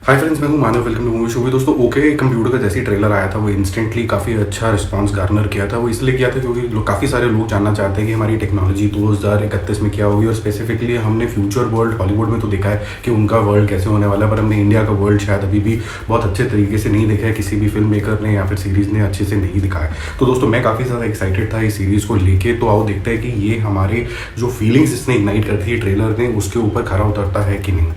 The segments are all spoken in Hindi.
हाय फ्रेंड्स, मैं हूं मानव। वेलकम टू मूवी शो भी। दोस्तों ओके कंप्यूटर का जैसे ही ट्रेलर आया था वो इंस्टेंटली काफ़ी अच्छा रिस्पांस गार्नर किया था। वो इसलिए किया था क्योंकि काफ़ी सारे लोग जानना चाहते हैं कि हमारी टेक्नोलॉजी 2031 में क्या होगी, और स्पेसिफिकली हमने फ्यूचर वर्ल्ड हॉलीवुड में तो देखा है कि उनका वर्ल्ड कैसे होने वाला है, पर हमने इंडिया का वर्ल्ड शायद अभी भी बहुत अच्छे तरीके से नहीं देखा है, किसी भी फिल्म मेकर ने या फिर सीरीज़ ने अच्छे से नहीं दिखाया। तो दोस्तों मैं काफ़ी ज़्यादा एक्साइटेड था इस सीरीज़ को लेके। तो आओ देखते हैं कि ये हमारे जो फीलिंग्स इसने इग्नाइट कर दी है ट्रेलर ने, उसके ऊपर खरा उतरता है कि नहीं।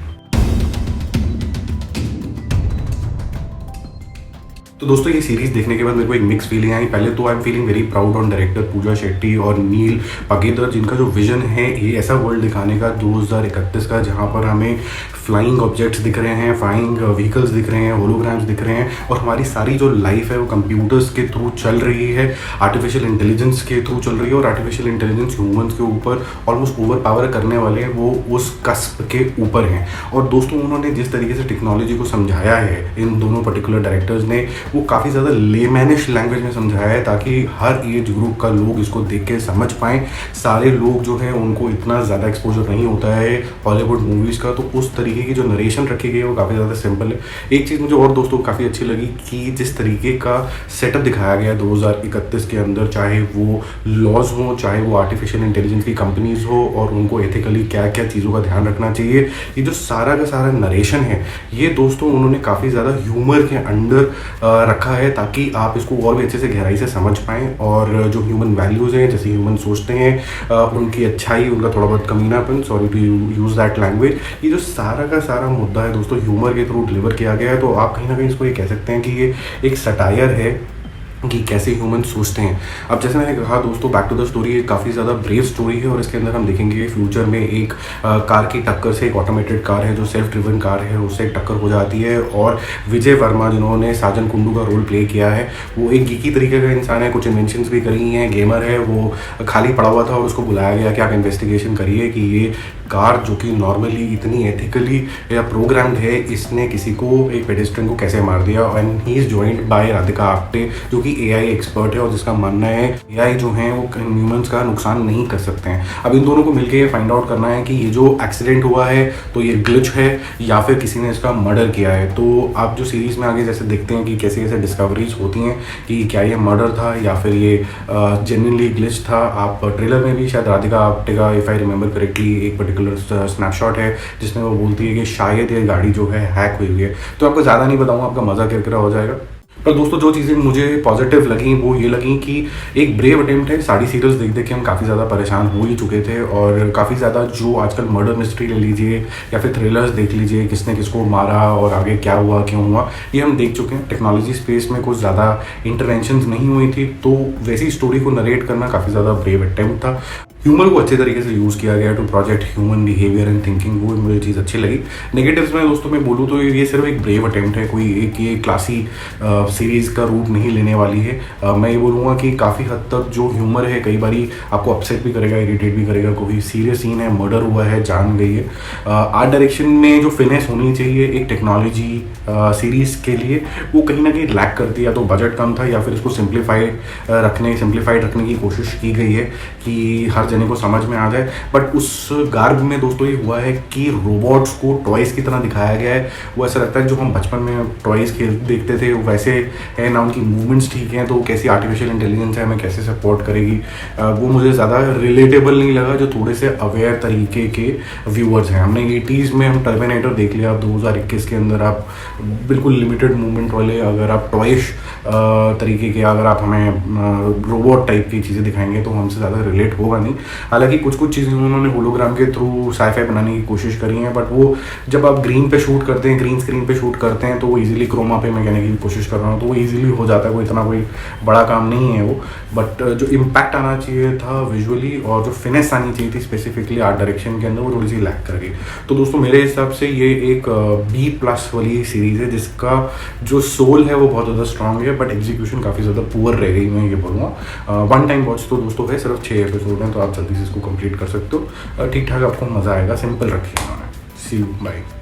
तो दोस्तों ये सीरीज़ देखने के बाद मेरे को एक मिक्स फीलिंग आई। पहले तो I am feeling very proud on director Pooja Shetty और नील पागेदर, जिनका जो विजन है ये ऐसा वर्ल्ड दिखाने का 2031 का, जहाँ पर हमें फ्लाइंग ऑब्जेक्ट्स दिख रहे हैं, फ्लाइंग व्हीकल्स दिख रहे हैं, होलोग्राम्स दिख रहे हैं, और हमारी सारी जो लाइफ है वो कंप्यूटर्स के थ्रू चल रही है, आर्टिफिशियल इंटेलिजेंस के थ्रू चल रही है, और आर्टिफिशियल इंटेलिजेंस ह्यूमंस के ऊपर ऑलमोस्ट ओवर पावर करने वाले हैं, वो उस कस्प के ऊपर हैं। और दोस्तों उन्होंने जिस तरीके से टेक्नोलॉजी को समझाया है इन दोनों पर्टिकुलर डायरेक्टर्स ने, वो काफ़ी ज़्यादा लेमैनिश लैंग्वेज में समझाया है ताकि हर एज ग्रुप का लोग इसको देख के समझ पाएँ। सारे लोग जो हैं उनको इतना ज़्यादा एक्सपोजर नहीं होता है हॉलीवुड मूवीज़ का, तो उस तरीके की जो नरेशन रखी गई है वो काफ़ी ज़्यादा सिंपल है। एक चीज़ मुझे और दोस्तों काफ़ी अच्छी लगी कि जिस तरीके का सेटअप दिखाया गया 2031 के अंदर, चाहे वो लॉज हों, चाहे वो आर्टिफिशियल इंटेलिजेंस की कंपनीज़ हो, और उनको एथिकली क्या क्या चीज़ों का ध्यान रखना चाहिए, ये जो सारा का सारा नरेशन है ये दोस्तों उन्होंने काफ़ी ज़्यादा ह्यूमर के अंडर रखा है ताकि आप इसको और भी अच्छे से गहराई से समझ पाएँ। और जो ह्यूमन वैल्यूज़ हैं, जैसे ह्यूमन सोचते हैं, उनकी अच्छाई, उनका थोड़ा बहुत कमीनापन, sorry to use that language, ये जो सारा का सारा मुद्दा है दोस्तों ह्यूमर के थ्रू डिलीवर किया गया है। तो आप कहीं ना कहीं इसको ये कह सकते हैं कि ये एक सटायर है कि कैसे ह्यूमन सोचते हैं। अब जैसे मैंने कहा दोस्तों, बैक टू द स्टोरी एक काफ़ी ज़्यादा ब्रेव स्टोरी है, और इसके अंदर हम देखेंगे फ्यूचर में एक कार की टक्कर से, एक ऑटोमेटेड कार है जो सेल्फ ड्रिवन कार है, उससे एक टक्कर हो जाती है, और विजय वर्मा जिन्होंने साजन कुंडू का रोल प्ले किया है, वो एक गीकी तरीके का इंसान है, कुछ इन्वेंशंस भी करी हैं, गेमर है, वो खाली पड़ा हुआ था और उसको बुलाया गया कि आप इन्वेस्टिगेशन करिए कि ये कार जो कि नॉर्मली इतनी एथिकली या प्रोग्राम्ड है, इसने किसी को, एक पेडेस्ट्रियन को कैसे मार दिया। And he is joined by Radhika Apte जो कि एआई एक्सपर्ट है, और जिसका मानना है एआई जो है वो ह्यूमंस का नुकसान नहीं कर सकते हैं। अब इन दोनों को मिलकर ये फाइंड आउट करना है कि ये जो एक्सीडेंट हुआ है तो ये ग्लिच है या फिर किसी ने इसका मर्डर किया है। तो आप जो सीरीज़ में आगे जैसे देखते हैं कि कैसे कैसे डिस्कवरीज होती हैं कि क्या ये मर्डर था या फिर ये जेन्युइनली ग्लिच था। आप ट्रेलर में भी शायद राधिका आप्टे का, इफ़ आई रिमेंबर करेक्टली, एक पर्टिकुलर स्नैपशॉट है जिसमें वो बोलती है कि शायद ये गाड़ी जो है हैक हुई हुई है। तो आपको ज़्यादा नहीं बताऊंगा, आपका मज़ा किरकिरा हो जाएगा। पर दोस्तों जो चीज़ें मुझे पॉजिटिव लगी वो ये लगी कि एक ब्रेव अटेम्प्ट है। सारी सीरियल्स देख देख के हम काफ़ी ज़्यादा परेशान हो ही चुके थे, और काफ़ी ज़्यादा जो आजकल मर्डर मिस्ट्री ले लीजिए या फिर थ्रिलर्स देख लीजिए, किसने किसको मारा और आगे क्या हुआ क्यों हुआ, ये हम देख चुके हैं। टेक्नोलॉजी स्पेस में कुछ ज़्यादा इंटरवेंशंस नहीं हुई थी, तो वैसी स्टोरी को नरेट करना काफ़ी ज़्यादा ब्रेव अटेम्प्ट था। ह्यूमर को अच्छे तरीके से यूज़ किया गया to project human behaviour and thinking, वो मुझे चीज़ अच्छी लगी। नेगेटिव्स में दोस्तों मैं बोलूँ तो ये सिर्फ एक ब्रेव अटेम्प्ट है, कोई एक ये क्लासी सीरीज़ का रूप नहीं लेने वाली है। मैं ये बोलूँगा कि काफ़ी हद तक जो ह्यूमर है कई बारी आपको अपसेट भी करेगा, इरिटेट भी करेगा। कोई सीरियस सीन है, मर्डर हुआ है, जान गई है, आर्ट डायरेक्शन में जो फिनेस होनी चाहिए एक टेक्नोलॉजी सीरीज़ के लिए, वो कहीं ना कहीं लैक करती है। या तो बजट कम था या फिर इसको सिंप्लीफाइड रखने की कोशिश की गई है कि हर जने को समझ में आ जाए। बट उस गार्ब में दोस्तों ये हुआ है कि रोबोट्स को टॉयज़ की तरह दिखाया गया है। वो ऐसा लगता है जो हम बचपन में टॉयज़ खेल देखते थे वो वैसे है ना, उनकी मूवमेंट्स ठीक हैं, तो कैसी आर्टिफिशियल इंटेलिजेंस है, हमें कैसे सपोर्ट करेगी, वो मुझे ज़्यादा रिलेटेबल नहीं लगा। जो थोड़े से अवेयर तरीके के व्यूअर्स हैं, हमने 80s में हम टर्मिनेटर देख लिया, अब 2021 के अंदर आप बिल्कुल लिमिटेड मूवमेंट वाले, अगर आप टॉयश तरीके के, अगर आप हमें रोबोट टाइप की चीज़ें दिखाएंगे तो हमसे ज़्यादा रिलेट होगा नहीं। हालांकि कुछ चीज़ें उन्होंने होलोग्राम के थ्रू साईफाई बनाने की कोशिश करी है, बट वो जब आप ग्रीन पे शूट करते हैं, ग्रीन स्क्रीन पे शूट करते हैं, तो वो इजीली क्रोमा पे मैं कहने की कोशिश कर रहा हूँ, तो वो इजीली हो जाता है, कोई इतना कोई बड़ा काम नहीं है वो। बट जो इम्पैक्ट आना चाहिए था विजुअली और जो फिनेस आनी चाहिए थी स्पेसिफिकली आर्ट डायरेक्शन के अंदर, वो थोड़ी सी लैक कर गई। तो दोस्तों मेरे हिसाब से ये एक B+ वाली सीरीज़ है जिसका जो सोल है वो बहुत ज़्यादा स्ट्रॉन्ग है, बट एग्जीक्यूशन काफ़ी ज़्यादा पुअर रह गई, मैं ये बोलूँगा। वन टाइम वॉच तो दोस्तों है, सिर्फ 6 एपिसोड हैं, तो आप जल्दी से इसको कंप्लीट कर सकते हो। ठीक ठाक आपको मज़ा आएगा, सिंपल रखिए उन्होंने। सी यू, बाय।